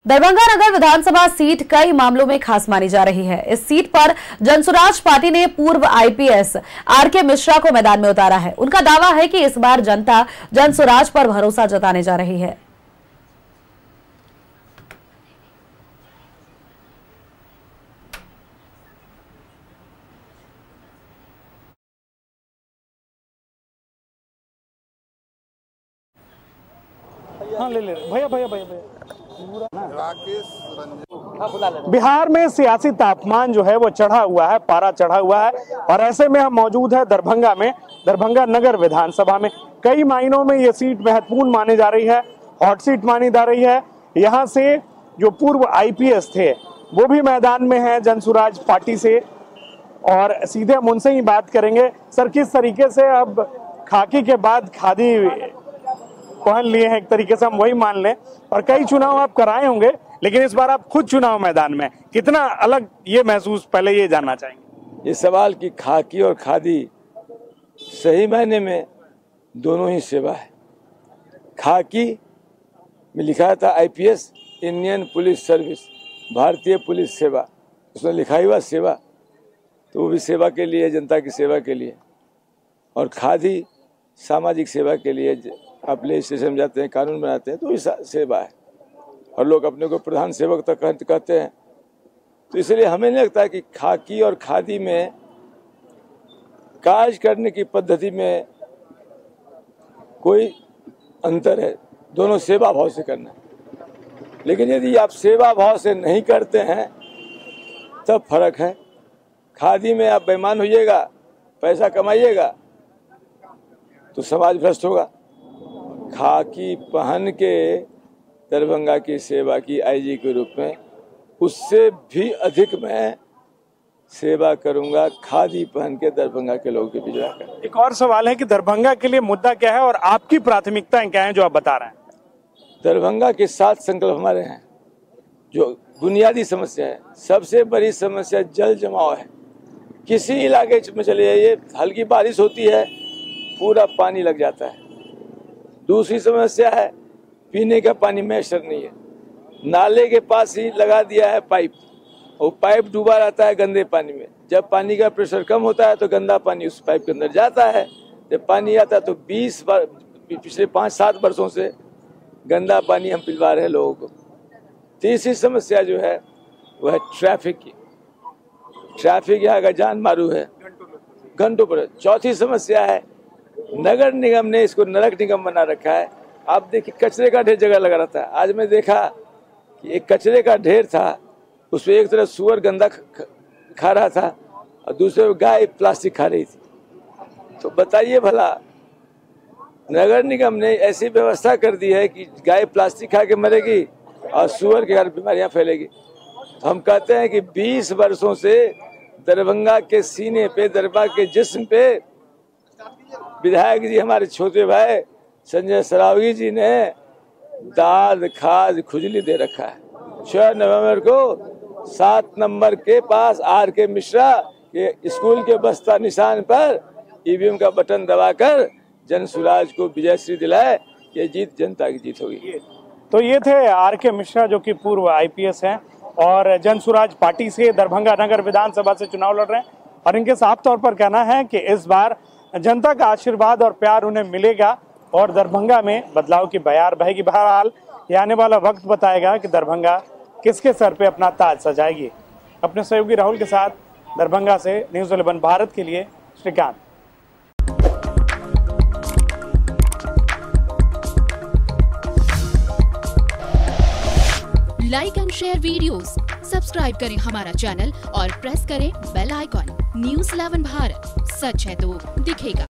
दरभंगा नगर विधानसभा seat कई मामलों में खास मानी जा रही है। इस सीट पर जनसुराज पार्टी ने पूर्व आईपीएस आरके मिश्रा को मैदान में उतारा है। उनका दावा है कि इस बार जनता जनसुराज पर भरोसा जताने जा रही है। हाँ ले भैया बिहार में सियासी तापमान जो है वो चढ़ा हुआ है, पारा चढ़ा हुआ है और ऐसे में हम मौजूद है दरभंगा में, दरभंगा नगर विधानसभा में। कई मायनों में ये सीट महत्वपूर्ण मानी जा रही है, हॉट सीट मानी जा रही है। यहाँ से जो पूर्व आईपीएस थे वो भी मैदान में है जनसुराज पार्टी से, और सीधे हम उनसे ही बात करेंगे। सर, किस तरीके से अब खाकी के बाद खादी पहन लिए हैं, एक तरीके से हम वही मान लें, और कई चुनाव आप कराए होंगे, लेकिन इस बार आप खुद चुनाव मैदान में, कितना अलग ये महसूस, पहले ये जानना चाहेंगे। ये सवाल कि खाकी और खादी सही मायने में दोनों ही सेवा है। खाकी में लिखा था आईपीएस, इंडियन पुलिस सर्विस, भारतीय पुलिस सेवा, उसमें लिखा हुआ सेवा, तो वो भी सेवा के लिए, जनता की सेवा के लिए। और खादी सामाजिक सेवा के लिए, आप लेजिस्लेशन जाते हैं, कानून बनाते हैं, तो ये सेवा है। और लोग अपने को प्रधान सेवक तक कहते हैं। तो इसलिए हमें नहीं लगता कि खाकी और खादी में कार्य करने की पद्धति में कोई अंतर है, दोनों सेवा भाव से करना है। लेकिन यदि आप सेवा भाव से नहीं करते हैं तब फर्क है। खादी में आप बेईमान होइएगा, पैसा कमाइएगा तो समाज भ्रष्ट होगा। खाकी पहन के दरभंगा की सेवा की आईजी के रूप में, उससे भी अधिक मैं सेवा करूंगा खादी पहन के दरभंगा के लोगों के बीच रहकर। एक और सवाल है कि दरभंगा के लिए मुद्दा क्या है और आपकी प्राथमिकताएं क्या हैं जो आप बता रहे हैं। दरभंगा के 7 संकल्प हमारे हैं। जो बुनियादी समस्या है, सबसे बड़ी समस्या जल जमाव है। किसी इलाके में चले जाइए, हल्की बारिश होती है, पूरा पानी लग जाता है। दूसरी समस्या है पीने का पानी मैसर नहीं है। नाले के पास ही लगा दिया है पाइप, और पाइप डूबा रहता है गंदे पानी में। जब पानी का प्रेशर कम होता है तो गंदा पानी उस पाइप के अंदर जाता है। जब पानी आता है तो 20 बार, पिछले 5-7 वर्षों से गंदा पानी हम पिलवा रहे हैं लोगों को। तीसरी समस्या जो है वह है ट्रैफिक की। ट्रैफिक यहाँ का जान मारू है, घंटों पर। चौथी समस्या है नगर निगम ने इसको नरक निगम बना रखा है। आप देखिए कचरे का ढेर जगह लगा रहता है। आज मैं देखा कि एक कचरे का ढेर था, उसमें एक तरफ सुअर गंदा खा रहा था और दूसरे गाय प्लास्टिक खा रही थी। तो बताइए भला, नगर निगम ने ऐसी व्यवस्था कर दी है कि गाय प्लास्टिक खा के मरेगी और सुअर के घर बीमारियां फैलेगी। तो हम कहते हैं कि 20 वर्षों से दरभंगा के सीने पे, दरभंगा के जिस्म पे विधायक जी, हमारे छोटे भाई संजय सरावगी जी ने दाद खाद खुजली दे रखा है। 6 नवंबर को 7 नंबर के पास आरके मिश्रा के स्कूल के बस्ता निशान पर ईवीएम का बटन दबाकर जनसुराज को विजयश्री दिलाए। ये जीत जनता की जीत होगी। तो ये थे आरके मिश्रा, जो कि पूर्व आईपीएस हैं और जनसुराज पार्टी से दरभंगा नगर विधानसभा से चुनाव लड़ रहे हैं। और इनके साफ तौर पर कहना है कि इस बार जनता का आशीर्वाद और प्यार उन्हें मिलेगा और दरभंगा में बदलाव की बयार बहेगी। बहरहाल ये आने वाला वक्त बताएगा कि दरभंगा किसके सर पे अपना ताज सजाएगी। अपने सहयोगी राहुल के साथ दरभंगा से न्यूज़ 11 भारत के लिए Shrikant. Like and share videos, subscribe करें हमारा चैनल और प्रेस करें बेल आइकॉन। न्यूज़ 11 भारत, सच है तो दिखेगा।